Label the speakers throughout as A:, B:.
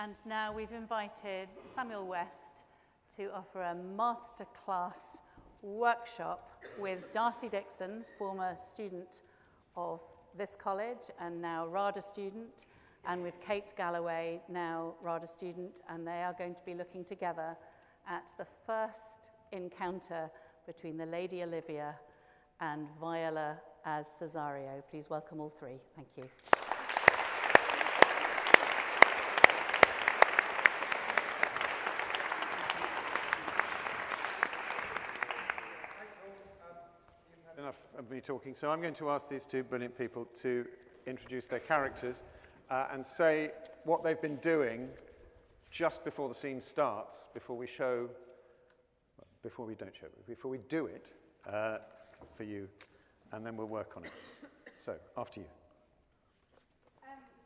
A: And now we've invited Samuel West to offer a masterclass workshop with Darcy Dixon, former student of this college and now RADA student, and with Kate Galloway, now RADA student, and they are going to be looking together at the first encounter between the Lady Olivia and Viola as Cesario. Please welcome all three. Thank you.
B: Enough of me talking, so I'm going to ask these two brilliant people to introduce their characters and say what they've been doing just before the scene starts, before we do it for you, and then we'll work on it. So, after you.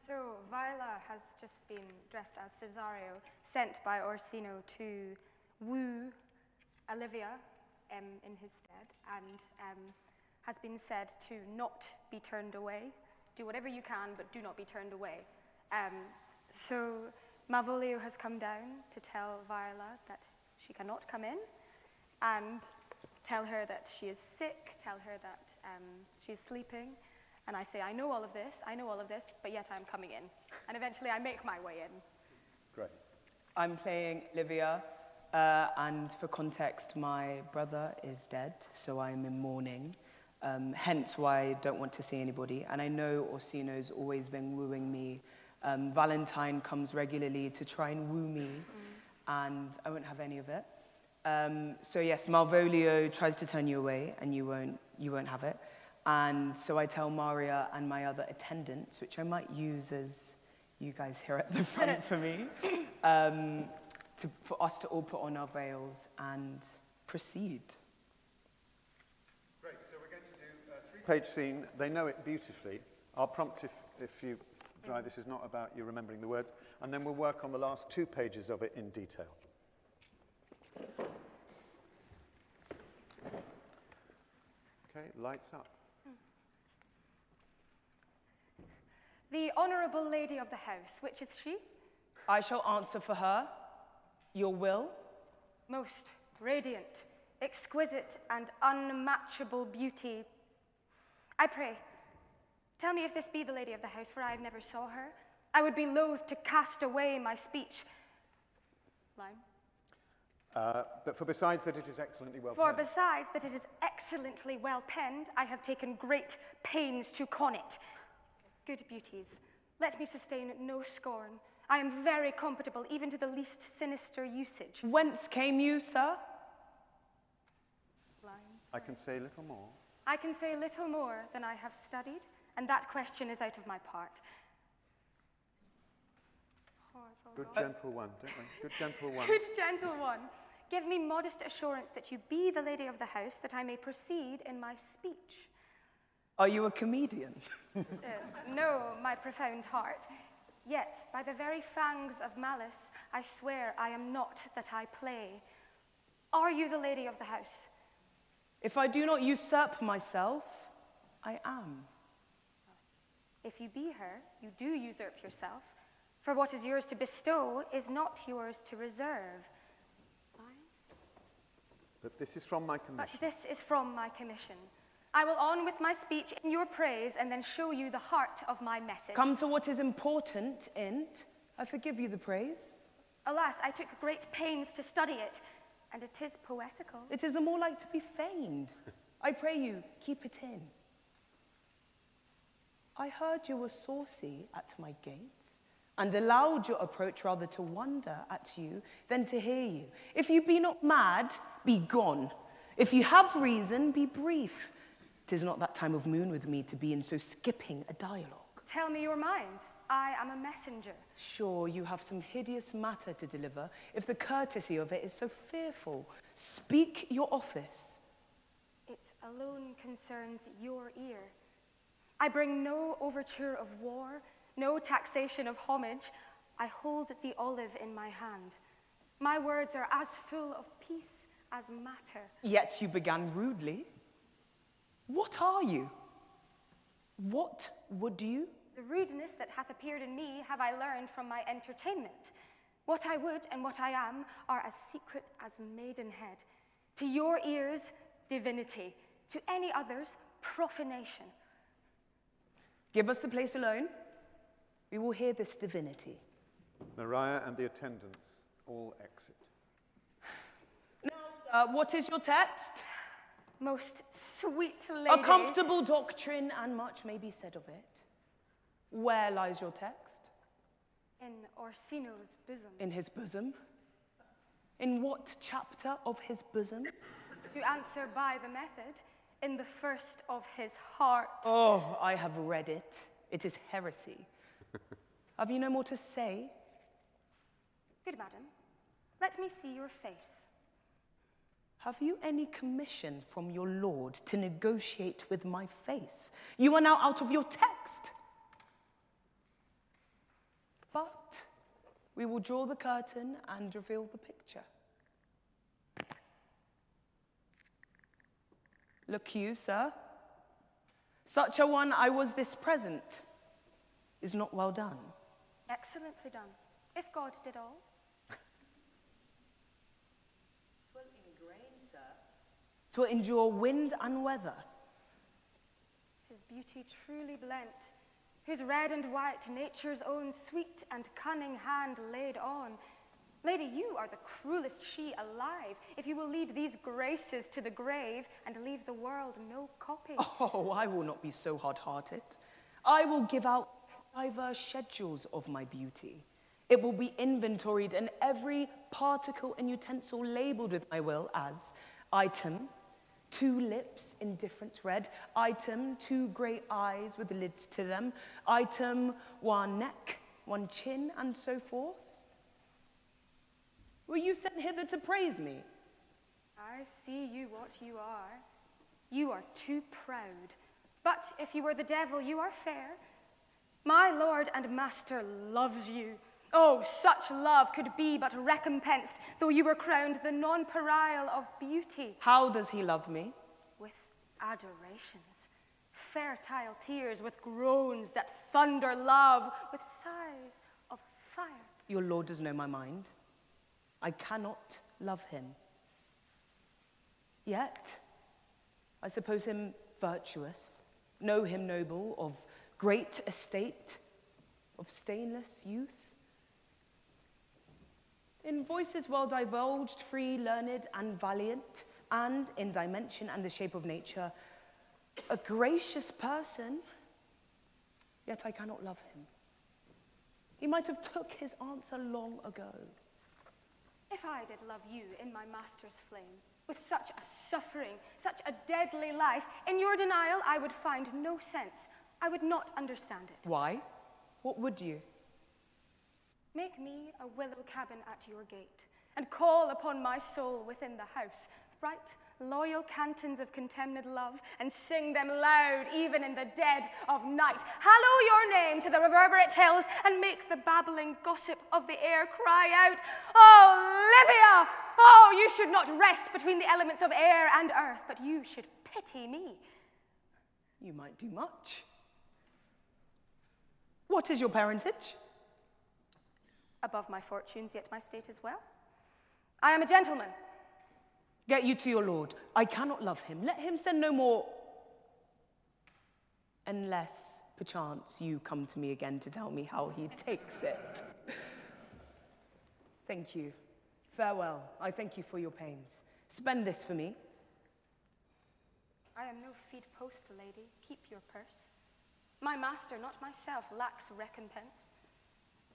C: So, Viola has just been dressed as Cesario, sent by Orsino to woo Olivia in his stead, and has been said to not be turned away. Do whatever you can, but do not be turned away. So Malvolio has come down to tell Viola that she cannot come in, and tell her that she is sick, tell her that she's sleeping. And I say, I know all of this, but yet I'm coming in. And eventually I make my way in.
B: Great.
D: I'm playing Livia, and for context, my brother is dead, so I'm in mourning. Hence why I don't want to see anybody. And I know Orsino's always been wooing me. Valentine comes regularly to try and woo me, and I won't have any of it. So yes, Malvolio tries to turn you away, and you won't have it. And so I tell Maria and my other attendants, which I might use as you guys here at the front for me, for us to all put on our veils and proceed.
B: Great, so we're going to do a three-page scene. They know it beautifully. I'll prompt if you try. This is not about you remembering the words. And then we'll work on the last 2 pages of it in detail. Okay, lights up.
C: The Honourable Lady of the House, which is she?
D: I shall answer for her. Your will?
C: Most radiant, exquisite, and unmatchable beauty. I pray, tell me if this be the lady of the house, for I have never saw her. I would be loath to cast away my speech. Line.
B: But for besides that it is excellently well
C: For
B: penned.
C: besides that it is excellently well penned, I have taken great pains to con it. Good beauties, let me sustain no scorn. I am very compatible, even to the least sinister usage.
D: Whence came you, sir?
C: Lines.
B: I can say little more.
C: I can say little more than I have studied, and that question is out of my part.
B: Good gentle one, don't we? Good gentle one.
C: Good gentle one. Give me modest assurance that you be the lady of the house, that I may proceed in my speech.
D: Are you a comedian?
C: No, my profound heart. Yet, by the very fangs of malice, I swear I am not that I play. Are you the lady of the house?
D: If I do not usurp myself, I am.
C: If you be her, you do usurp yourself, for what is yours to bestow is not yours to reserve.
B: But this is from my commission.
C: But this is from my commission. I will on with my speech in your praise and then show you the heart of my message.
D: Come to what is important, in't. I forgive you the praise.
C: Alas, I took great pains to study it, and it is poetical.
D: It is the more like to be feigned. I pray you, keep it in. I heard you were saucy at my gates, and allowed your approach rather to wonder at you than to hear you. If you be not mad, be gone. If you have reason, be brief. 'Tis not that time of moon with me to be in so skipping a dialogue.
C: Tell me your mind. I am a messenger.
D: Sure, you have some hideous matter to deliver, if the courtesy of it is so fearful. Speak your office.
C: It alone concerns your ear. I bring no overture of war, no taxation of homage. I hold the olive in my hand. My words are as full of peace as matter.
D: Yet you began rudely. What are you? What would you?
C: The rudeness that hath appeared in me have I learned from my entertainment. What I would and what I am are as secret as maidenhead. To your ears, divinity. To any others, profanation.
D: Give us the place alone. We will hear this divinity.
B: Maria and the attendants all exit.
D: Now, sir, what is your text?
C: Most sweet lady.
D: A comfortable doctrine, and much may be said of it. Where lies your text?
C: In Orsino's bosom.
D: In his bosom? In what chapter of his bosom?
C: To answer by the method, in the first of his heart.
D: Oh, I have read it. It is heresy. Have you no more to say?
C: Good madam, let me see your face.
D: Have you any commission from your lord to negotiate with my face? You are now out of your text. But we will draw the curtain and reveal the picture. Look you, sir. Such a one I was this present is not well done.
C: Excellently done, if God did all.
D: 'Twill ingrain, sir. 'Twill endure wind and weather.
C: 'Tis beauty truly blent, whose red and white nature's own sweet and cunning hand laid on. Lady, you are the cruelest she alive, if you will lead these graces to the grave and leave the world no copy.
D: Oh, I will not be so hard-hearted. I will give out diverse schedules of my beauty. It will be inventoried and every particle and utensil labeled with my will as item, 2 lips in different red, item, 2 grey eyes with lids to them, item, 1 neck, 1 chin, and so forth. Were you sent hither to praise me?
C: I see you what you are. You are too proud. But if you were the devil, you are fair. My lord and master loves you. Oh, such love could be but recompensed, though you were crowned the nonpareil of beauty.
D: How does he love me?
C: With adorations, fertile tears, with groans that thunder love, with sighs of fire.
D: Your lord does know my mind. I cannot love him. Yet, I suppose him virtuous, know him noble, of great estate, of stainless youth. In voices well divulged, free, learned, and valiant, and in dimension and the shape of nature, a gracious person, yet I cannot love him. He might have took his answer long ago.
C: If I did love you in my master's flame, with such a suffering, such a deadly life, in your denial I would find no sense. I would not understand it.
D: Why? What would you?
C: Make me a willow cabin at your gate, and call upon my soul within the house. Write loyal cantons of contemned love, and sing them loud, even in the dead of night. Hallow your name to the reverberate hills, and make the babbling gossip of the air cry out, "Oh, Livia! Oh, you should not rest between the elements of air and earth, but you should pity me."
D: You might do much. What is your parentage?
C: Above my fortunes, yet my state is well. I am a gentleman.
D: Get you to your lord. I cannot love him. Let him send no more. Unless, perchance, you come to me again to tell me how he takes it. Thank you. Farewell. I thank you for your pains. Spend this for me.
C: I am no feed post, lady. Keep your purse. My master, not myself, lacks recompense.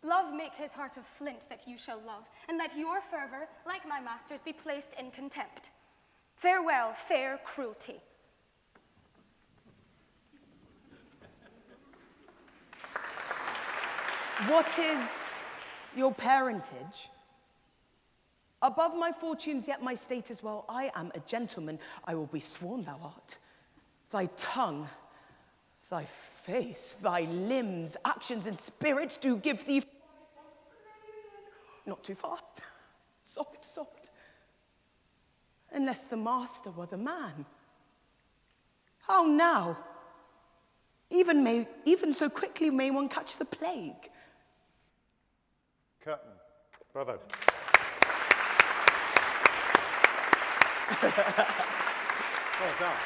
C: Love make his heart of flint that you shall love, and let your fervor, like my master's, be placed in contempt. Farewell, fair cruelty.
D: What is your parentage? Above my fortunes, yet my state is well. I am a gentleman. I will be sworn thou art. Thy tongue, thy face, thy limbs, actions, and spirits do give thee... Not too far. Soft, soft. Unless the master were the man. How now? Even so quickly may one catch the plague.
B: Curtain. Bravo. Well done.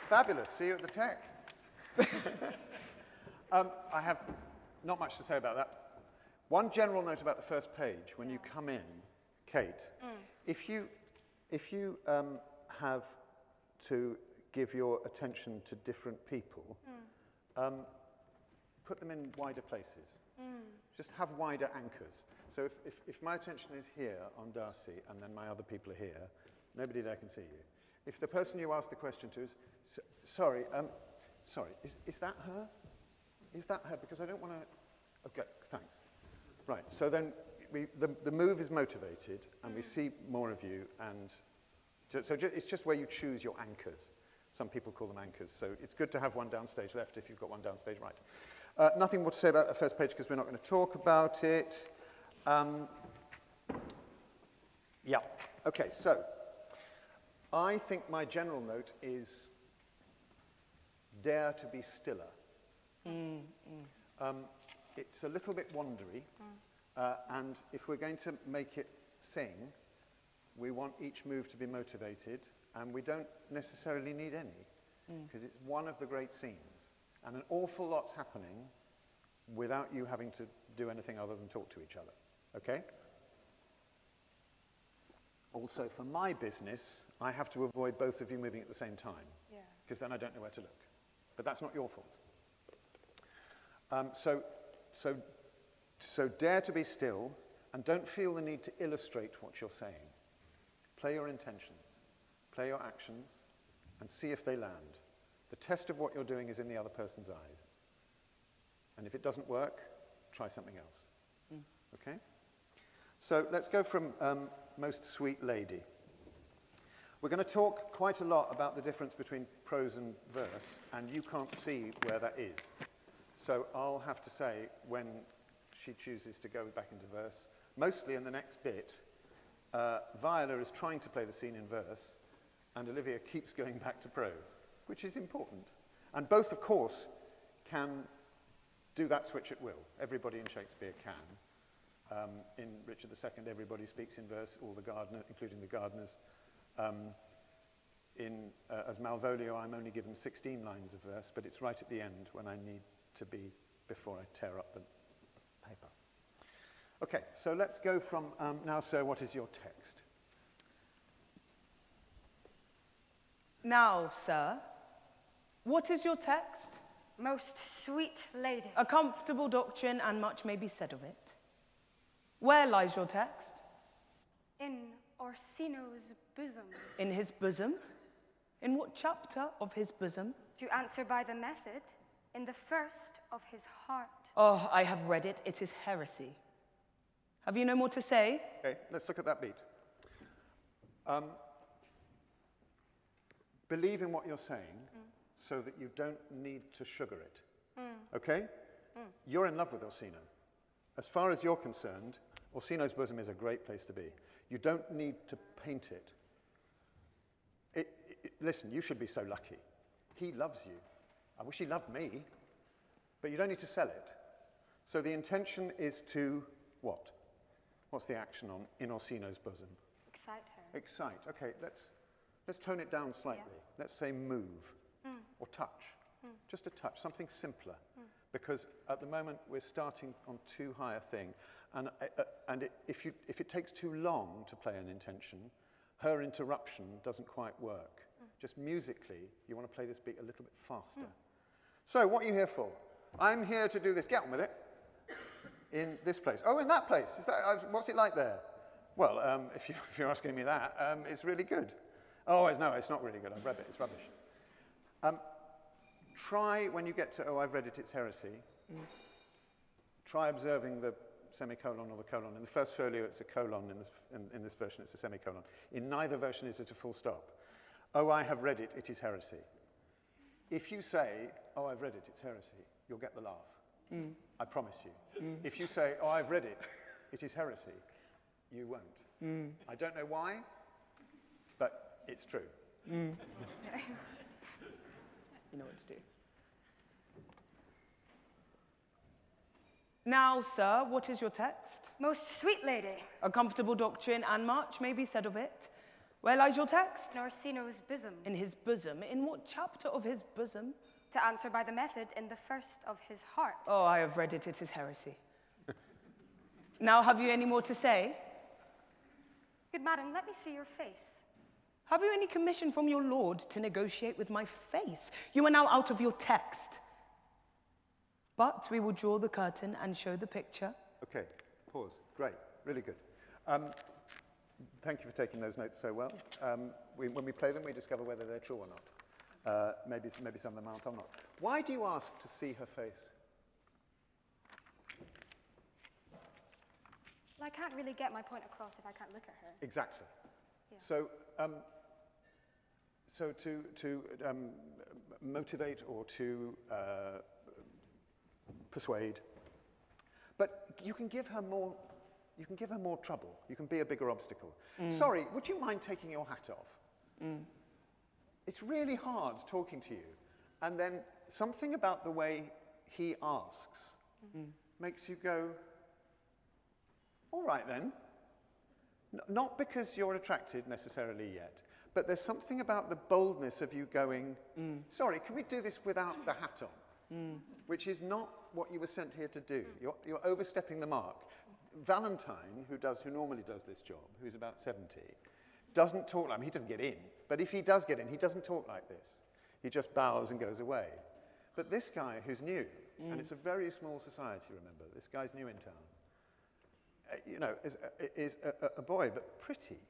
B: Fabulous. See you at the Tech. I have not much to say about that. One general note about the first page. When you come in, Kate, if you have to give your attention to different people, put them in wider places. Just have wider anchors. So if my attention is here on Darcy and then my other people are here, nobody there can see you. If the person you ask the question to is, sorry, is that her? Is that her? Because I don't want to... Okay, thanks. Right, so then the move is motivated and we see more of you, and it's just where you choose your anchors. Some people call them anchors, so it's good to have one downstage left if you've got one downstage right. Nothing more to say about the first page because we're not going to talk about it. Yeah, okay, so I think my general note is dare to be stiller. It's a little bit wandery, and if we're going to make it sing, we want each move to be motivated, and we don't necessarily need any, because it's one of the great scenes, and an awful lot's happening without you having to do anything other than talk to each other, okay? Also, for my business, I have to avoid both of you moving at the same time, because then I don't know where to look. But that's not your fault. So dare to be still, and don't feel the need to illustrate what you're saying. Play your intentions, play your actions, and see if they land. The test of what you're doing is in the other person's eyes. And if it doesn't work, try something else. Okay? So let's go from Most Sweet Lady. We're going to talk quite a lot about the difference between prose and verse, and you can't see where that is. So I'll have to say when she chooses to go back into verse, mostly in the next bit, Viola is trying to play the scene in verse, and Olivia keeps going back to prose, which is important. And both, of course, can do that switch at will. Everybody in Shakespeare can. In Richard II, everybody speaks in verse, all the gardener, including the gardeners. As Malvolio, I'm only given 16 lines of verse, but it's right at the end when I need to be before I tear up the paper. Okay, so let's go from, now, sir, what is your text?
D: Now, sir, what is your text?
C: Most sweet lady.
D: A comfortable doctrine, and much may be said of it. Where lies your text?
C: In Orsino's bosom.
D: In his bosom? In what chapter of his bosom?
C: To answer by the method, in the first of his heart.
D: Oh, I have read it. It is heresy. Have you no more to say?
B: Okay, let's look at that beat. Believe in what you're saying so that you don't need to sugar it. Okay? You're in love with Orsino. As far as you're concerned, Orsino's bosom is a great place to be. You don't need to paint it. Listen, you should be so lucky. He loves you. I wish he loved me. But you don't need to sell it. So the intention is to what? What's the action on in Orsino's bosom?
C: Excite her.
B: Excite. Okay, let's tone it down slightly. Yeah. Let's say move or touch. Just a touch, something simpler. Because at the moment we're starting on too high a thing. And if it takes too long to play an intention, her interruption doesn't quite work. Just musically, you want to play this beat a little bit faster. So what are you here for? I'm here to do this. Get on with it. In this place. Oh, in that place. Is that, what's it like there? Well, if you're asking me that, it's really good. Oh, no, it's not really good. I've read it. It's rubbish. Try, when you get to, oh, I've read it, it's heresy, try observing the semicolon or the colon. In the first folio, it's a colon. In this version, it's a semicolon. In neither version is it a full stop. Oh, I have read it, it is heresy. If you say, oh, I've read it, it's heresy, you'll get the laugh. I promise you. If you say, oh, I've read it, it is heresy, you won't. I don't know why, but it's true.
D: You know what to do. Now, sir, what is your text?
C: Most sweet lady,
D: A comfortable doctrine, and much may be said of it. Where lies your text?
C: in Orsino's bosom,
D: In his bosom. In what chapter of his bosom?
C: to answer by the method in the first of his heart.
D: Oh, I have read it. It is heresy. Now, have you any more to say?
C: Good madam, let me see your face.
D: Have you any commission from your lord to negotiate with my face? You are now out of your text. But we will draw the curtain and show the picture.
B: Okay, pause. Great, really good. Thank you for taking those notes so well. When we play them, we discover whether they're true or not. Maybe some of them aren't or not. Why do you ask to see her face?
C: Well, I can't really get my point across if I can't look at her.
B: Exactly.
C: Yeah.
B: So to motivate or to persuade, but you can give her more. You can give her more trouble. You can be a bigger obstacle. Sorry, would you mind taking your hat off? It's really hard talking to you, and then something about the way he asks makes you go, all right then. Not because you're attracted necessarily yet, but there's something about the boldness of you going, sorry, can we do this without the hat on? Which is not what you were sent here to do. You're overstepping the mark. Valentine, who normally does this job, who's about 70, doesn't talk like him. He doesn't get in. But if he does get in, he doesn't talk like this. He just bows and goes away. But this guy who's new, and it's a very small society, remember, this guy's new in town, is a boy, but pretty.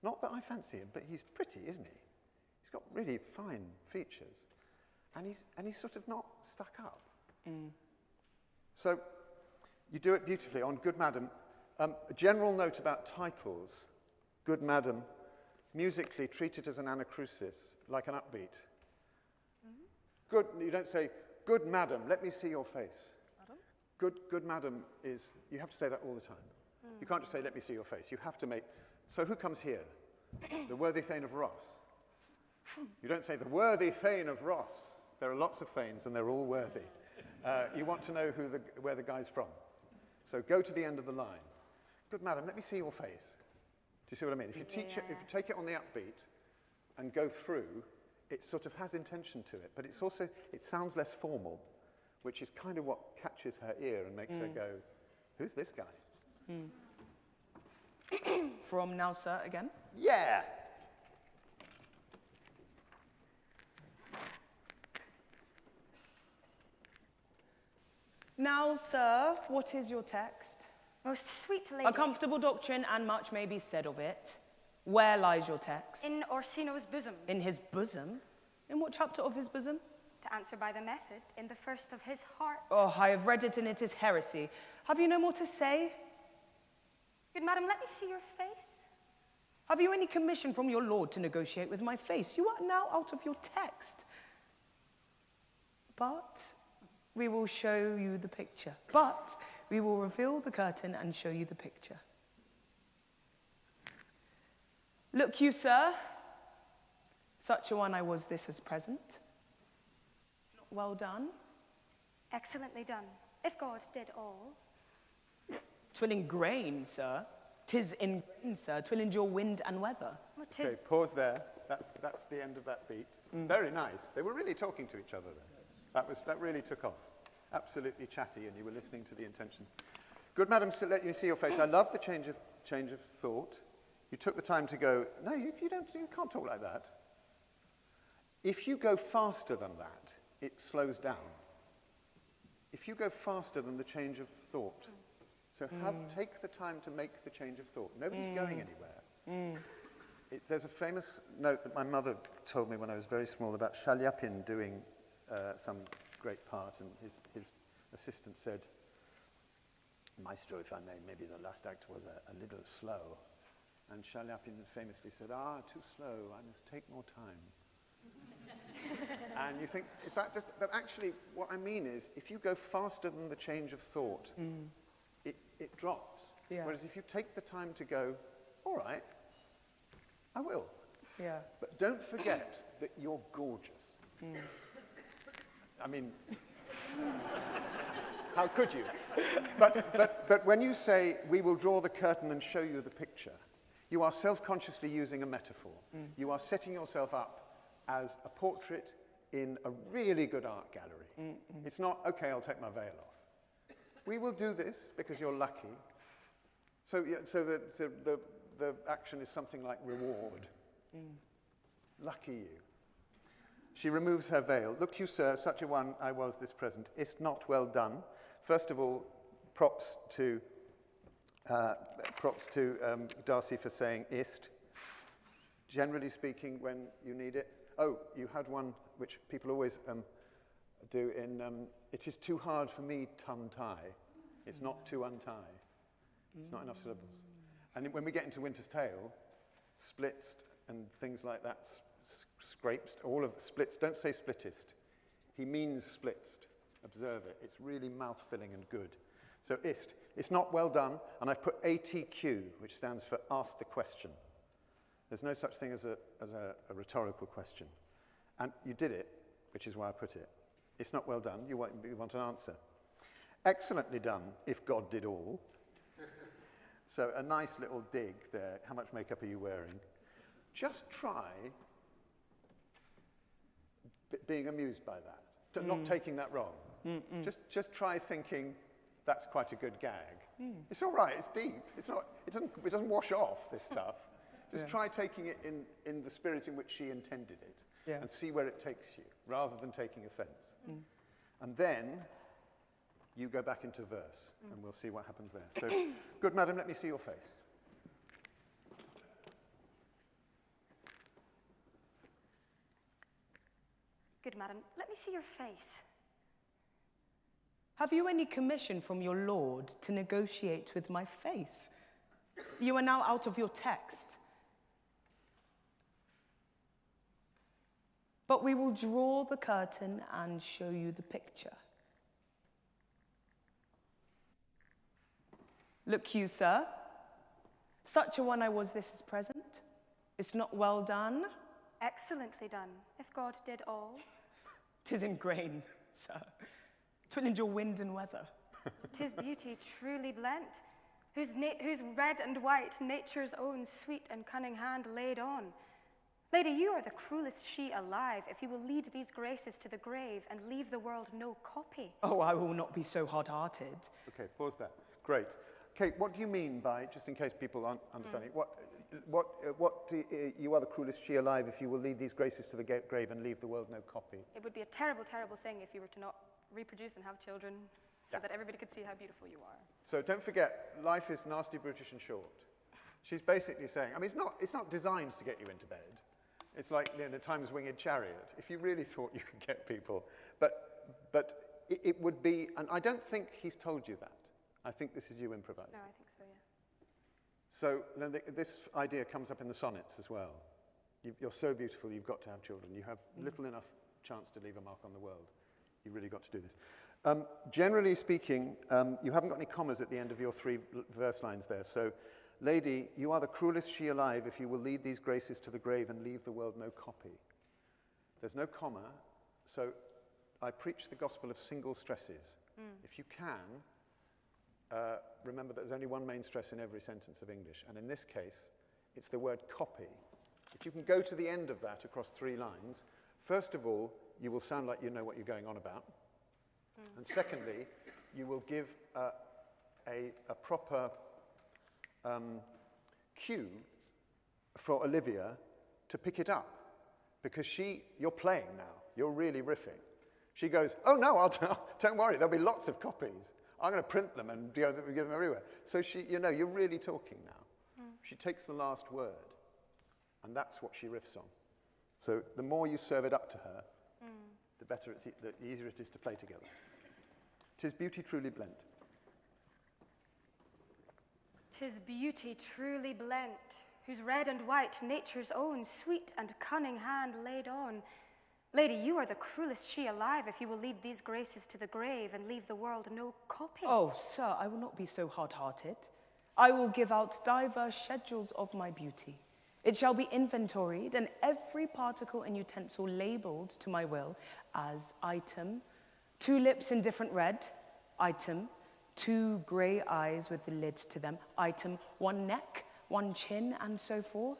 B: Not that I fancy him, but he's pretty, isn't he? He's got really fine features. And he's sort of not stuck up. So you do it beautifully on Good Madam. A general note about titles. Good Madam, musically treated as an anacrusis, like an upbeat. Good, you don't say, Good Madam, let me see your face. Good Madam is, you have to say that all the time. You can't just say, let me see your face. You have to make, so who comes here? The worthy Thane of Ross. You don't say, the worthy Thane of Ross. There are lots of Thanes, and they're all worthy. You want to know where the guy's from. So go to the end of the line. Good madam, let me see your face. Do you see what I mean? If you teach it, if you take it on the upbeat and go through, it sort of has intention to it, but it's also, it sounds less formal, which is kind of what catches her ear and makes her go, who's this guy?
D: From now, sir, again.
B: Yeah!
D: Now, sir, what is your text?
C: Most sweet lady,
D: A comfortable doctrine, and much may be said of it. Where lies your text?
C: in Orsino's bosom,
D: In his bosom? In what chapter of his bosom?
C: to answer by the method in the first of his heart.
D: Oh, I have read it, and it is heresy. Have you no more to say?
C: Good madam, let me see your face.
D: Have you any commission from your lord to negotiate with my face? You are now out of your text. But we will show you the picture. But we will reveal the curtain and show you the picture. Look you, sir, such a one I was this as present. Well done.
C: Excellently done, if God did all.
D: 'Twill ingrain, sir. 'Tis ingrain, 'Twill endure wind and weather.
C: Well, 'tis
B: Okay, pause there. That's the end of that beat. Very nice. They were really talking to each other there. That really took off. Absolutely chatty, and you were listening to the intentions. Good madam, so let you see your face. I love the change of thought. You took the time to go, no, you can't talk like that. If you go faster than that, it slows down. If you go faster than the change of thought, so take the time to make the change of thought. Nobody's going anywhere. There's a famous note that my mother told me when I was very small about Shaliapin doing some great part, and his assistant said, Maestro, if I may, maybe the last act was a little slow. And Shaliapin famously said, too slow, I must take more time. And you think, is that just, but actually what I mean is, if you go faster than the change of thought, it drops.
D: Yeah.
B: Whereas if you take the time to go, all right, I will.
D: Yeah.
B: But don't forget that you're gorgeous. I mean, how could you? But when you say, we will draw the curtain and show you the picture, you are self-consciously using a metaphor. You are setting yourself up as a portrait in a really good art gallery. It's not, okay, I'll take my veil off. We will do this because you're lucky. So the action is something like reward. Lucky you. She removes her veil. Look you, sir, such a one I was this present. Is't not well done. First of all, props to Darcy for saying ist. Generally speaking, when you need it. Oh, you had one which people always do in, it is too hard for me to untie. It's not to untie. It's not enough syllables. And when we get into Winter's Tale, splits and things like that, scrapes, all of splits, don't say splittist. He means splitst. Observe it. It's really mouth-filling and good. So ist. It's not well done, and I've put ATQ, which stands for ask the question. There's no such thing as a rhetorical question. And you did it, which is why I put it. It's not well done. You want an answer. Excellently done, if God did all. So a nice little dig there. How much makeup are you wearing? Just try being amused by that, not taking that wrong. Just try thinking that's quite a good gag. It's all right. It's deep. It doesn't wash off this stuff. Just try taking it in the spirit in which she intended it, and see where it takes you, rather than taking offence. And then you go back into verse, and we'll see what happens there. So, good madam, let me see your face.
C: Good madam, let me see your face.
D: Have you any commission from your lord to negotiate with my face? You are now out of your text. But we will draw the curtain and show you the picture. Look you, sir, such a one I was this is present. It's not well done.
C: Excellently done, if God did all.
D: 'Tis in grain, sir. 'Twill endure wind and weather.
C: 'Tis beauty truly blent, whose red and white nature's own sweet and cunning hand laid on. Lady, you are the cruelest she alive, if you will lead these graces to the grave and leave the world no copy.
D: Oh, I will not be so hard-hearted.
B: Okay, pause there. Great. Kate, what do you mean by, just in case people aren't understanding, you are the cruelest she alive if you will lead these graces to the grave and leave the world no copy?
C: It would be a terrible, terrible thing if you were to not reproduce and have children so that everybody could see how beautiful you are.
B: So don't forget, life is nasty, brutish, and short. She's basically saying, I mean, it's not designed to get you into bed. It's like the Time's Winged Chariot. If you really thought you could get people, but it would be, and I don't think he's told you that. I think this is you improvising.
C: No, I think so, yeah.
B: So then this idea comes up in the sonnets as well. You're so beautiful, you've got to have children. You have little enough chance to leave a mark on the world. You've really got to do this. Generally speaking, you haven't got any commas at the end of your 3 verse lines there. So, lady, you are the cruelest she alive if you will lead these graces to the grave and leave the world no copy. There's no comma, so I preach the gospel of single stresses. If you can, remember that there's only one main stress in every sentence of English, and in this case, it's the word copy. If you can go to the end of that across 3 lines, first of all, you will sound like you know what you're going on about, and secondly, you will give a proper cue for Olivia to pick it up, because you're playing now, you're really riffing. She goes, oh no, don't worry, there'll be lots of copies. I'm going to print them and give them everywhere. So you're really talking now. She takes the last word, and that's what she riffs on. So the more you serve it up to her, the better the easier it is to play together. 'Tis beauty truly blent.
C: 'Tis beauty truly blent, whose red and white nature's own sweet and cunning hand laid on. Lady, you are the cruelest she alive if you will lead these graces to the grave and leave the world no copy.
D: Oh, sir, I will not be so hard-hearted. I will give out diverse schedules of my beauty. It shall be inventoried, and every particle and utensil labeled to my will as item, 2 lips in different red, item, 2 grey eyes with the lid to them, item, 1 neck, 1 chin, and so forth.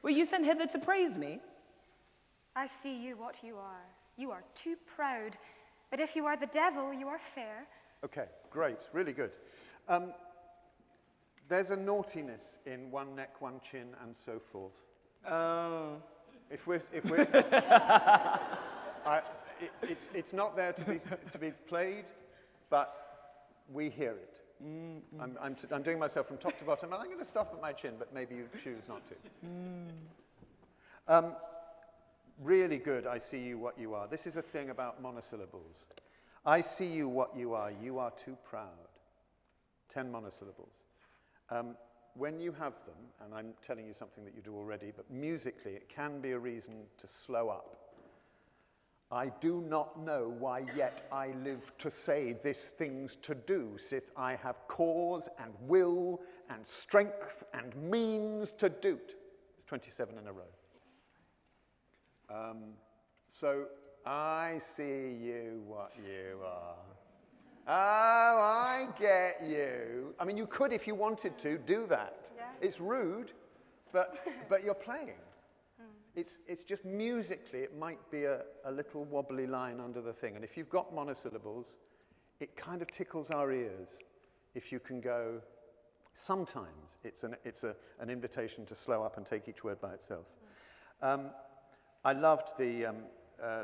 D: Were you sent hither to praise me?
C: I see you what you are. You are too proud. But if you are the devil, you are fair.
B: Okay, great, really good. There's a naughtiness in 1 neck, 1 chin, and so forth.
D: Oh.
B: If we're it's not there to be played, but we hear it. I'm doing myself from top to bottom, and I'm going to stop at my chin, but maybe you choose not to. Really good, I see you what you are. This is a thing about monosyllables. I see you what you are too proud. 10 monosyllables. When you have them, and I'm telling you something that you do already, but musically it can be a reason to slow up. I do not know why yet I live to say this thing's to do, sith I have cause and will and strength and means to do't. It's 27 in a row. So I see you what you are. Oh, I get you. I mean, you could, if you wanted to, do that.
C: Yeah.
B: It's rude, but you're playing. It's just musically, it might be a little wobbly line under the thing. And if you've got monosyllables, it kind of tickles our ears. If you can go, sometimes it's an invitation to slow up and take each word by itself. I loved the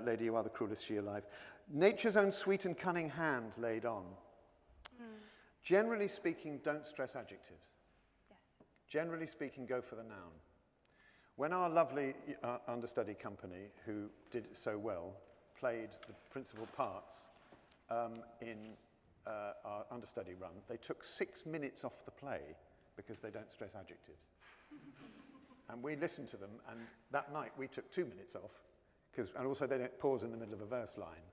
B: Lady, You Are the Cruelest She Alive. Nature's own sweet and cunning hand laid on. Generally speaking, don't stress adjectives.
C: Yes.
B: Generally speaking, go for the noun. When our lovely understudy company, who did it so well, played the principal parts in our understudy run, they took 6 minutes off the play because they don't stress adjectives. And we listened to them, and that night we took 2 minutes off, and also they don't pause in the middle of a verse line.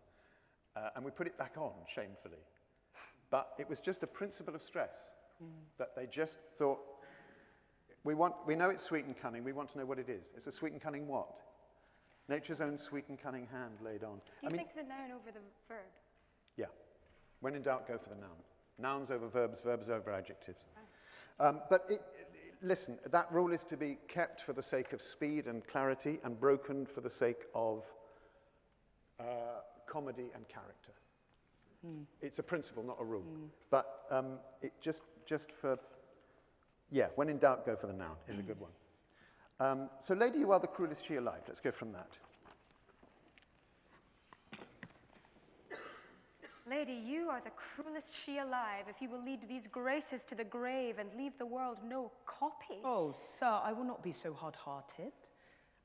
B: And we put it back on, shamefully. But it was just a principle of stress, that they just thought, we know it's sweet and cunning, we want to know what it is. It's a sweet and cunning what? Nature's own sweet and cunning hand laid on.
C: Do you think the noun over the verb?
B: Yeah. When in doubt, go for the noun. Nouns over verbs, verbs over adjectives. But listen, that rule is to be kept for the sake of speed and clarity and broken for the sake of comedy and character. It's a principle, not a rule. But it just for, yeah, when in doubt, go for the noun is a good one. So, Lady, You Are the Cruelest She Alive. Let's go from that.
C: Lady, you are the cruelest she alive, if you will lead these graces to the grave and leave the world no copy.
D: Oh, sir, I will not be so hard-hearted.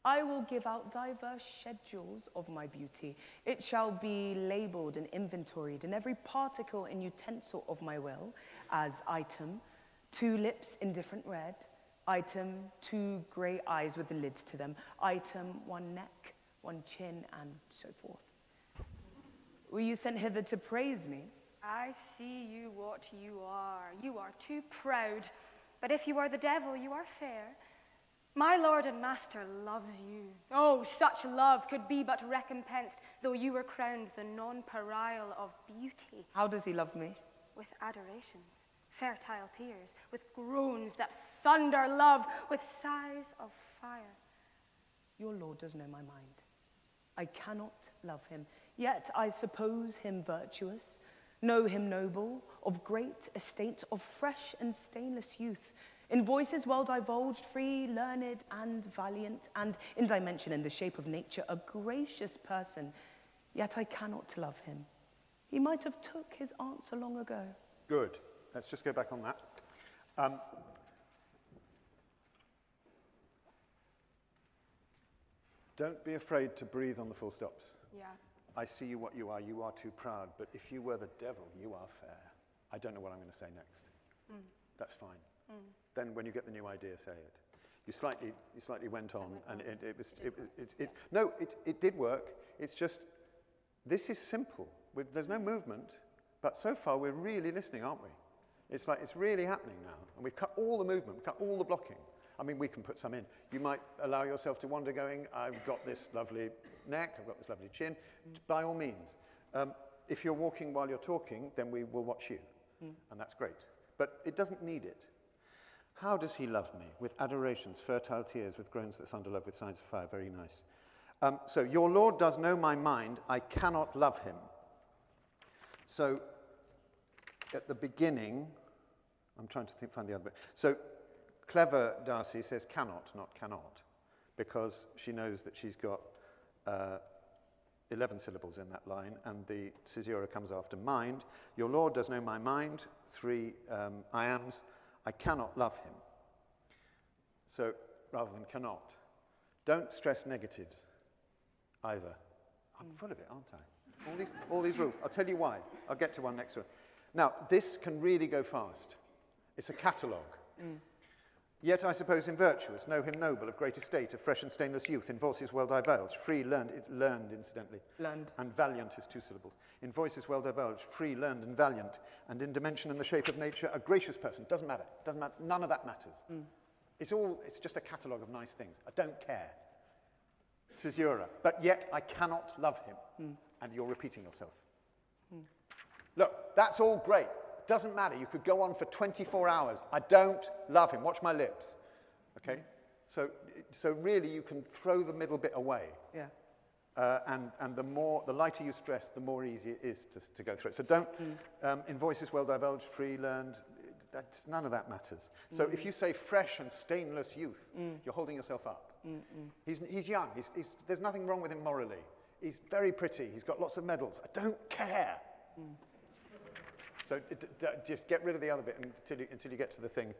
D: I will give out diverse schedules of my beauty. It shall be labelled and inventoried in every particle and utensil of my will as item, 2 lips in different red, item, 2 grey eyes with the lid to them, item, 1 neck, 1 chin, and so forth. Were you sent hither to praise me?
C: I see you what you are. You are too proud. But if you are the devil, you are fair. My Lord and Master loves you. Oh, such love could be but recompensed, though you were crowned the nonpareil of beauty.
D: How does he love me?
C: With adorations, fertile tears, with groans that thunder love, with sighs of fire.
D: Your Lord does know my mind. I cannot love him, yet I suppose him virtuous, know him noble, of great estate, of fresh and stainless youth, in voices well divulged, free, learned, and valiant, and in dimension and the shape of nature, a gracious person, yet I cannot love him. He might have took his answer long ago.
B: Good. Let's just go back on that. Don't be afraid to breathe on the full stops.
C: Yeah.
B: I see you what you are too proud, but if you were the devil, you are fair. I don't know what I'm going to say next. That's fine. Then when you get the new idea, say it. You slightly went on, and it did work. It's just, this is simple. There's no movement, but so far we're really listening, aren't we? It's like, it's really happening now. And we've cut all the movement, we've cut all the blocking. I mean, we can put some in. You might allow yourself to wander going, I've got this lovely neck, I've got this lovely chin. By all means. If you're walking while you're talking, then we will watch you. And that's great. But it doesn't need it. How does he love me? With adorations, fertile tears, with groans that thunder love, with signs of fire. Very nice. So, your Lord does know my mind. I cannot love him. So, at the beginning, I'm trying to find the other bit. So, clever Darcy says cannot, not cannot, because she knows that she's got 11 syllables in that line, and the caesura comes after mind. Your Lord does know my mind. 3 I ams. I cannot love him. So, rather than cannot. Don't stress negatives either. I'm full of it, aren't I? All these rules. I'll tell you why. I'll get to one next one. Now, this can really go fast. It's a catalogue. Yet I suppose him virtuous, know him noble, of great estate, of fresh and stainless youth, in voices well divulged, free, learned, incidentally.
D: Learned.
B: And valiant is 2 syllables. In voices well divulged, free, learned, and valiant, and in dimension and the shape of nature, a gracious person. Doesn't matter. None of that matters. It's just a catalogue of nice things. I don't care. Caesura. But yet I cannot love him. And you're repeating yourself. Look, that's all great. Doesn't matter. You could go on for 24 hours. I don't love him. Watch my lips. Okay? So really, you can throw the middle bit away.
D: Yeah.
B: And the lighter you stress, the more easy it is to go through it. So don't, in voices well divulged, free, learned, none of that matters. So if you say fresh and stainless youth, you're holding yourself up. He's young. There's nothing wrong with him morally. He's very pretty. He's got lots of medals. I don't care. So just get rid of the other bit until you get to the thing.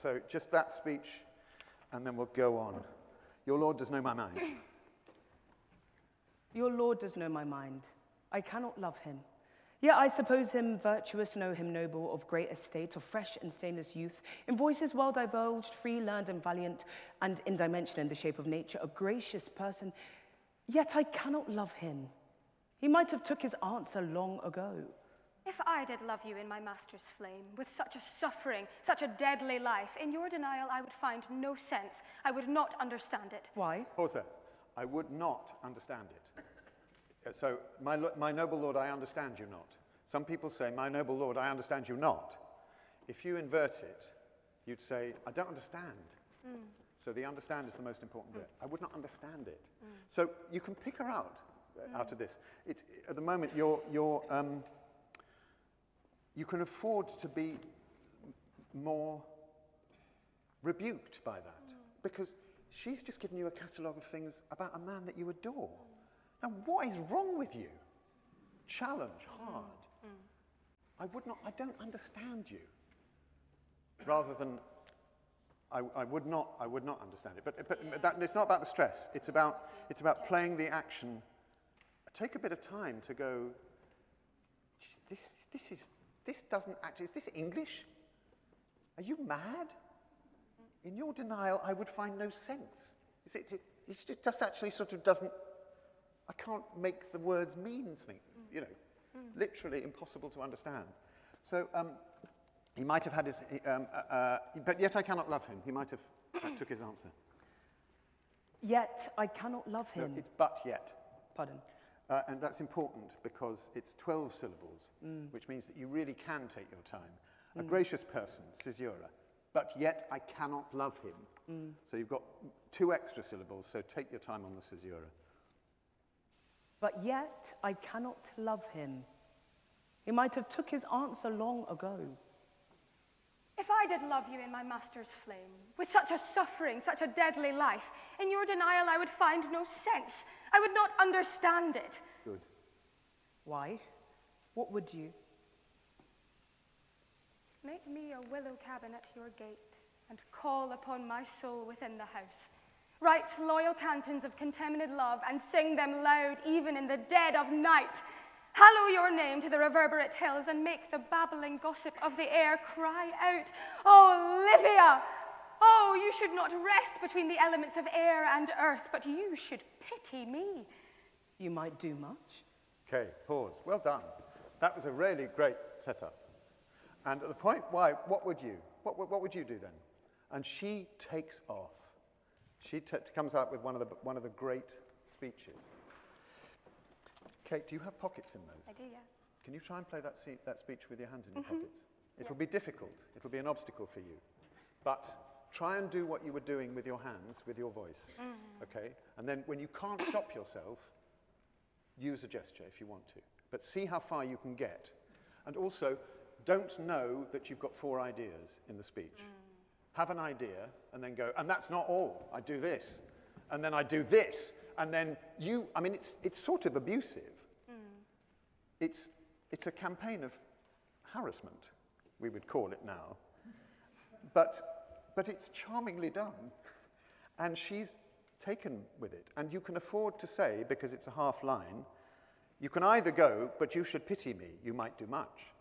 B: So just that speech, and then we'll go on. Your Lord does know my mind.
D: Your Lord does know my mind. I cannot love him. Yet I suppose him virtuous, know him noble, of great estate, of fresh and stainless youth, in voices well divulged, free, learned, and valiant, and in dimension and the shape of nature, a gracious person. Yet I cannot love him. He might have took his answer long ago.
C: If I did love you in my master's flame, with such a suffering, such a deadly life, in your denial I would find no sense. I would not understand it.
D: Why?
B: Pause there. I would not understand it. So, my noble lord, I understand you not. Some people say, my noble lord, I understand you not. If you invert it, you'd say, I don't understand. So the understand is the most important bit. I would not understand it. So you can pick her out of this. At the moment, you can afford to be more rebuked by that, because she's just given you a catalogue of things about a man that you adore. Now, what is wrong with you? Challenge, hard. I don't understand you. Rather than, I would not understand it. But that, it's not about the stress. It's about playing the action. Take a bit of time to go, this doesn't actually, is this English? Are you mad? In your denial, I would find no sense. It just actually sort of doesn't, I can't make the words mean something, literally impossible to understand. So he might have had his, but yet I cannot love him. He might have took his answer.
D: Yet I cannot love him.
B: No, it's but yet.
D: Pardon.
B: And that's important because it's 12 syllables, which means that you really can take your time. A gracious person, caesura, but yet I cannot love him. So you've got 2 extra syllables, so take your time on the caesura.
D: But yet I cannot love him. He might have took his answer long ago.
C: If I did love you in my master's flame, with such a suffering, such a deadly life, in your denial I would find no sense. I would not understand it.
B: Good.
D: Why? What would you?
C: Make me a willow cabin at your gate, and call upon my soul within the house. Write loyal cantons of contaminated love, and sing them loud even in the dead of night. Hallow your name to the reverberate hills, and make the babbling gossip of the air cry out, "Oh, Livia! Oh, you should not rest between the elements of air and earth, but you should pity me."
D: You might do much.
B: Okay, pause. Well done. That was a really great setup. And at the point, why? What would you do then? And she takes off. She comes out with one of the great speeches. Kate, do you have pockets in those?
C: I do, yeah.
B: Can you try and play that speech with your hands in your pockets? It'll be difficult. It'll be an obstacle for you. But try and do what you were doing with your hands, with your voice, okay? And then when you can't stop yourself, use a gesture if you want to. But see how far you can get. And also, don't know that you've got 4 ideas in the speech. Have an idea and then go, and that's not all. I do this, and then I do this, and then it's sort of abusive. It's a campaign of harassment, we would call it now. But it's charmingly done, and she's taken with it. And you can afford to say, because it's a half line, you can either go, but you should pity me, you might do much.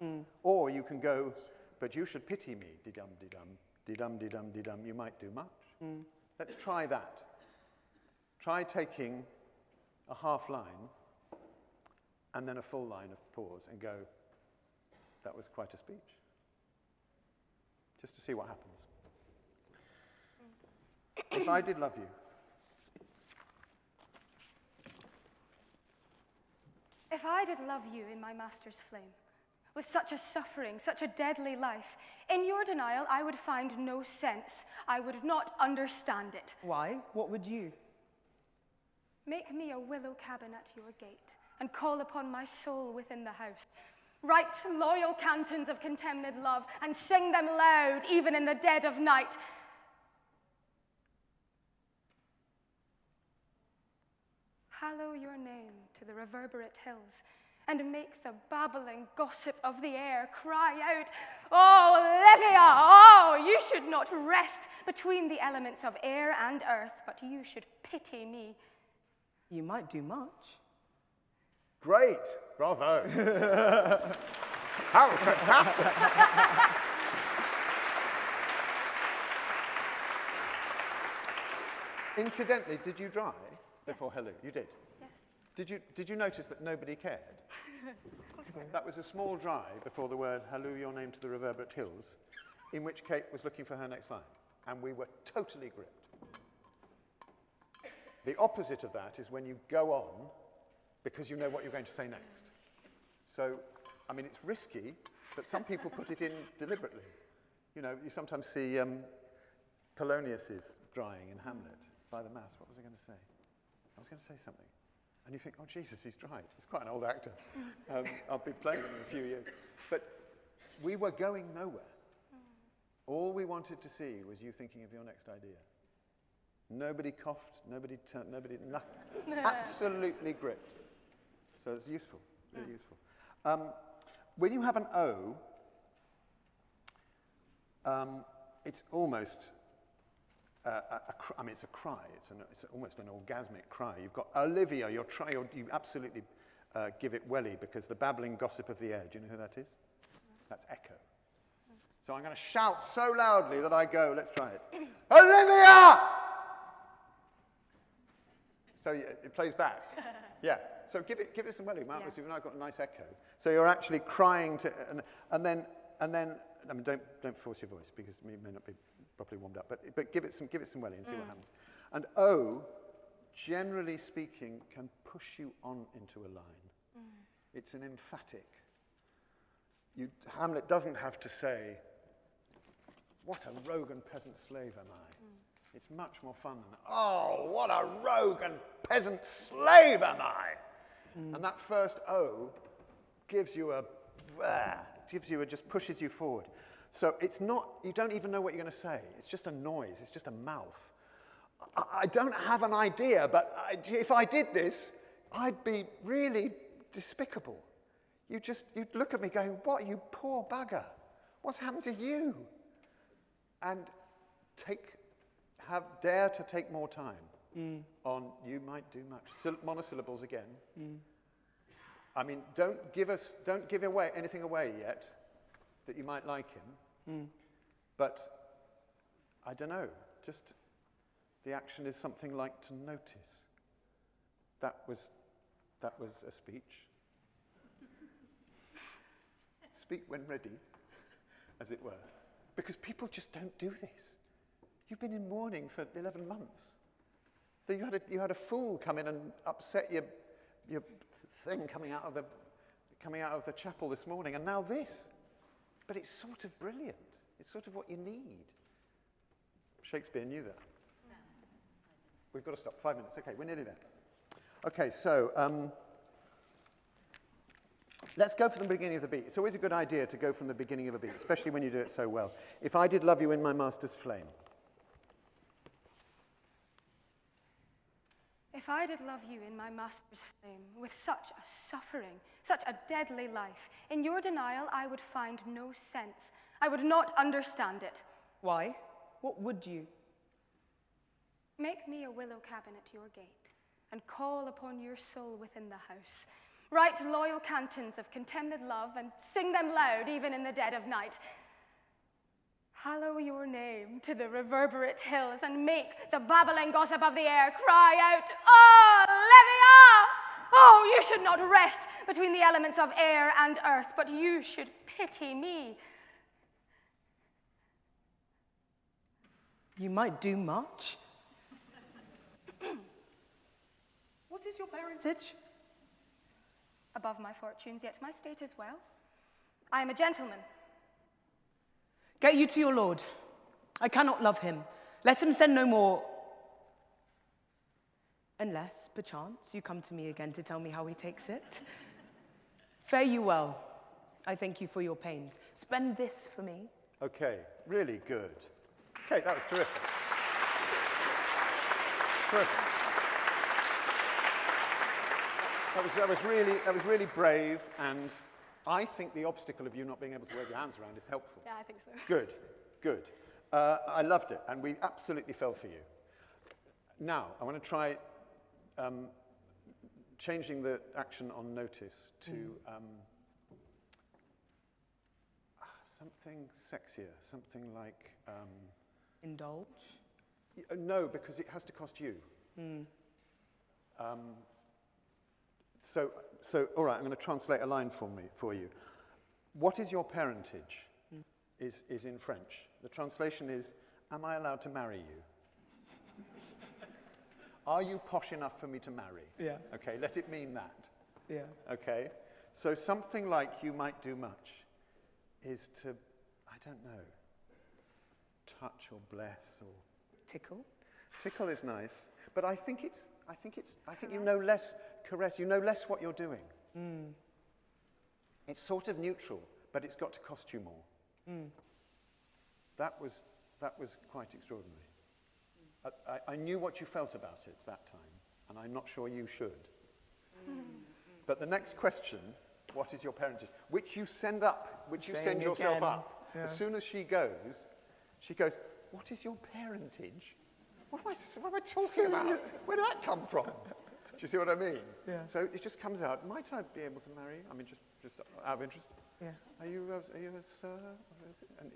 B: Or you can go, but you should pity me, dee-dum, dee-dum, dee-dum, dee-dum, dee-dum, you might do much. Let's try that. Try taking a half line and then a full line of pause and go, that was quite a speech. Just to see what happens. If I did love you.
C: If I did love you in my master's flame, with such a suffering, such a deadly life, in your denial I would find no sense. I would not understand it.
D: Why? What would you?
C: Make me a willow cabin at your gate, and call upon my soul within the house. Write loyal cantons of contemned love, and sing them loud, even in the dead of night. Hallow your name to the reverberate hills, and make the babbling gossip of the air cry out, "Oh, Livia, oh, you should not rest between the elements of air and earth, but you should pity me."
D: You might do much.
B: Great, bravo. That was fantastic. Incidentally, did you dry before hello? You did?
C: Yes.
B: Did you notice that nobody cared? That was a small dry before the word "halloo your name to the reverberate hills," in which Kate was looking for her next line. And we were totally gripped. The opposite of that is when you go on because you know what you're going to say next. So, I mean, it's risky, but some people put it in deliberately. You know, you sometimes see Polonius's drying in Hamlet by the Mass. What was I going to say? I was going to say something. And you think, oh, Jesus, he's dried. He's quite an old actor. I'll be playing him in a few years. But we were going nowhere. All we wanted to see was you thinking of your next idea. Nobody coughed, nobody turned, nobody, nothing. Absolutely gripped. So it's useful, really useful. When you have an O, it's almost, it's a cry. It's almost an orgasmic cry. You've got Olivia, you absolutely give it welly because the babbling gossip of the air. Do you know who that is? That's echo. So I'm going to shout so loudly that I go, let's try it. Olivia! So it plays back. Yeah. So give it some welly. You've now got a nice echo. So you're actually crying to, and then I mean, don't force your voice because you may not be properly warmed up. But give it some welly and see what happens. And O, generally speaking, can push you on into a line. It's an emphatic. Hamlet doesn't have to say, "What a rogue and peasant slave am I?" It's much more fun than, "Oh, what a rogue and peasant slave am I?" And that first O gives you just pushes you forward. So it's not, you don't even know what you're going to say. It's just a noise. It's just a mouth. I don't have an idea, but if I did this, I'd be really despicable. You'd look at me going, "What, you poor bugger? What's happened to you?" And dare to take more time on "you might do much." Monosyllables again. I mean, don't give anything away yet that you might like him. But I don't know. Just the action is something like to notice. That was a speech. Speak when ready, as it were, because people just don't do this. You've been in mourning for 11 months. You had a fool come in and upset your thing coming out of the chapel this morning, and now this. But it's sort of brilliant. It's sort of what you need. Shakespeare knew that. We've got to stop. 5 minutes. Okay, we're nearly there. Okay, so let's go from the beginning of the beat. It's always a good idea to go from the beginning of a beat, especially when you do it so well. If I did love you in my master's flame.
C: If I did love you in my master's flame, with such a suffering, such a deadly life, in your denial I would find no sense. I would not understand it.
D: Why? What would you?
C: Make me a willow cabin at your gate, and call upon your soul within the house. Write loyal cantons of contemned love, and sing them loud even in the dead of night. Hallow your name to the reverberate hills, and make the babbling gossip of the air cry out, "Oh, Livia! Oh, you should not rest between the elements of air and earth, but you should pity me."
D: You might do much. What is your parentage?
C: Above my fortunes, yet my state is well. I am a gentleman.
D: Get you to your lord. I cannot love him. Let him send no more. Unless, perchance, you come to me again to tell me how he takes it. Fare you well. I thank you for your pains. Spend this for me.
B: Okay, really good. Okay, that was terrific. Terrific. That was really brave, and I think the obstacle of you not being able to wave your hands around is helpful.
C: Yeah, I think so.
B: Good, good. I loved it, and we absolutely fell for you. Now, I want to try changing the action on notice to something sexier, something like...
D: Indulge?
B: No, because it has to cost you. So, all right, I'm going to translate a line for you. What is your parentage is in French. The translation is, am I allowed to marry you? Are you posh enough for me to marry?
D: Yeah.
B: Okay, let it mean that.
D: Yeah.
B: Okay, so something like you might do much is to, I don't know, touch or bless or...
D: Tickle?
B: Tickle is nice, but I think you know less caress, you know less what you're doing. It's sort of neutral, but it's got to cost you more. That was quite extraordinary. I knew what you felt about it that time, and I'm not sure you should. But the next question, what is your parentage? Which you send up, which you send yourself up. Yeah. As soon as she goes, what is your parentage? What am I talking about? Where did that come from? Do you see what I mean?
D: Yeah.
B: So it just comes out, might I be able to marry? I mean, just out of interest.
D: Yeah.
B: Are you a sir? And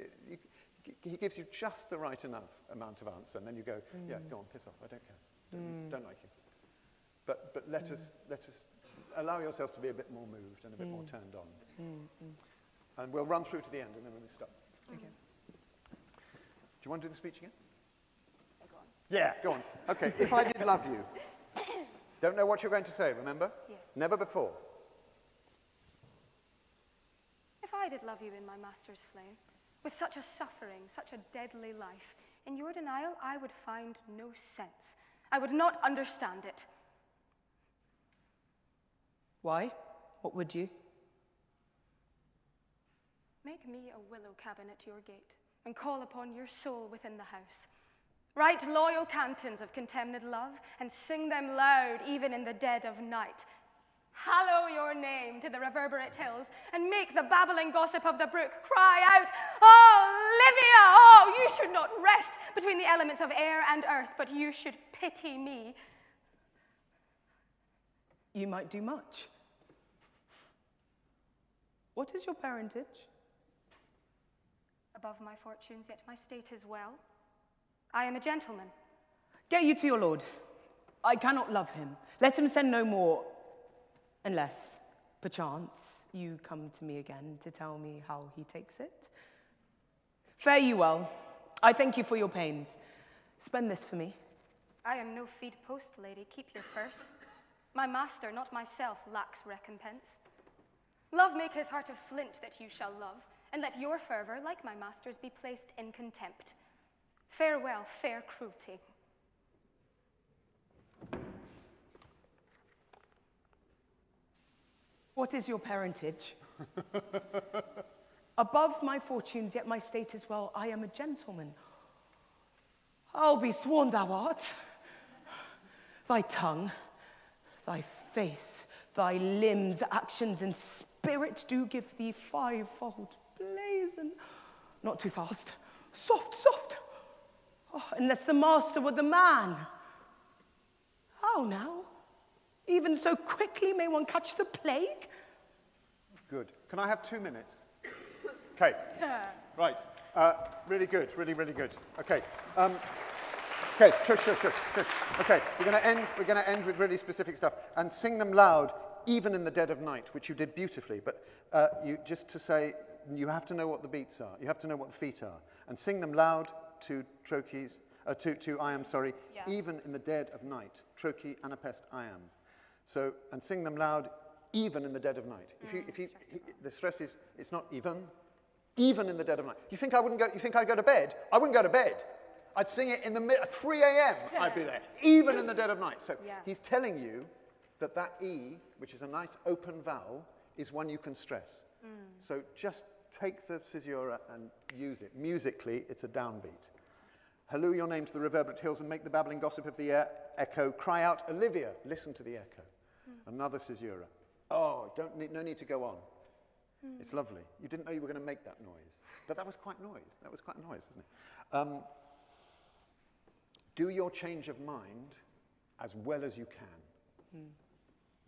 B: he gives you just the right amount of answer, and then you go, yeah, go on, piss off, I don't care. Don't like you. But let us allow yourself to be a bit more moved and a bit more turned on. And we'll run through to the end, and then we'll stop.
D: Okay.
B: Do you want to do the speech again? Go on. Yeah, go on. Okay, if I did love you. Don't know what you're going to say, remember?
C: Yeah.
B: Never before.
C: If I did love you in my master's flame, with such a suffering, such a deadly life, in your denial I would find no sense. I would not understand it.
D: Why? What would you?
C: Make me a willow cabin at your gate, and call upon your soul within the house. Write loyal cantons of contemned love, and sing them loud even in the dead of night. Hallow your name to the reverberate hills, and make the babbling gossip of the brook cry out, "Oh, Livia! Oh, you should not rest between the elements of air and earth, but you should pity me."
D: You might do much. What is your parentage?
C: Above my fortunes, yet my state is well. I am a gentleman.
D: Get you to your lord. I cannot love him. Let him send no more, unless, perchance, you come to me again to tell me how he takes it. Fare you well. I thank you for your pains. Spend this for me.
C: I am no feed post, lady. Keep your purse. My master, not myself, lacks recompense. Love make his heart of flint that you shall love, and let your fervour, like my master's, be placed in contempt. Farewell, fair cruelty.
D: What is your parentage? Above my fortunes, yet my state is well. I am a gentleman. I'll be sworn thou art. Thy tongue, thy face, thy limbs, actions, and spirit do give thee fivefold blazon. Not too fast. Soft, soft. Oh, unless the master were the man. How now? Even so quickly may one catch the plague?
B: Good. Can I have 2 minutes? Okay. Right. Really good. Really, really good. Okay. Okay. Shush. Okay. We're going to end with really specific stuff and sing them loud, even in the dead of night, which you did beautifully. But you just to say, you have to know what the beats are. You have to know what the feet are, and sing them loud to trochees. To I am sorry.
A: Yeah.
B: Even in the dead of night. Trochee, anapest, I am. So, and sing them loud, even in the dead of night. The stress is, it's not even in the dead of night. You think I'd go to bed? I wouldn't go to bed. I'd sing it in the at 3 a.m. I'd be there, even in the dead of night. So he's telling you that E, which is a nice open vowel, is one you can stress. So just take the caesura and use it. Musically, it's a downbeat. Halloo your name to the reverberate hills and make the babbling gossip of the air echo. Cry out, Olivia, listen to the echo. Another caesura. Oh, no need to go on. It's lovely. You didn't know you were going to make that noise. But that was quite noise. That was quite noise, wasn't it? Do your change of mind as well as you can.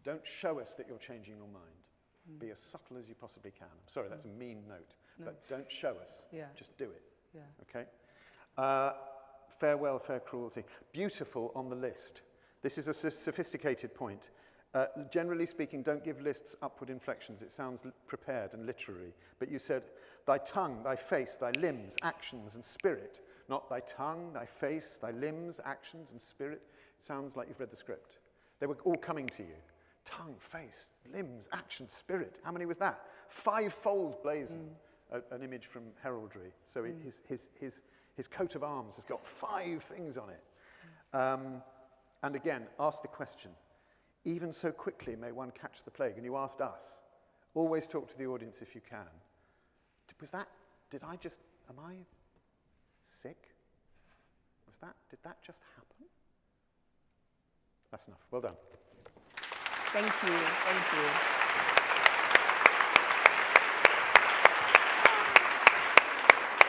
B: Don't show us that you're changing your mind. Be as subtle as you possibly can. I'm sorry, that's a mean note. No. But don't show us.
D: Yeah.
B: Just do it.
D: Yeah.
B: Okay? Farewell, fair cruelty. Beautiful on the list. This is a sophisticated point. Generally speaking, don't give lists upward inflections. It sounds prepared and literary. But you said, thy tongue, thy face, thy limbs, actions, and spirit. Not thy tongue, thy face, thy limbs, actions, and spirit. It sounds like you've read the script. They were all coming to you. Tongue, face, limbs, actions, spirit. How many was that? Fivefold blazon. An image from heraldry. So his coat of arms has got 5 things on it. And again, ask the question. Even so quickly may one catch the plague. And you asked us. Always talk to the audience if you can. Am I sick? Did that just happen? That's enough. Well done.
D: Thank you.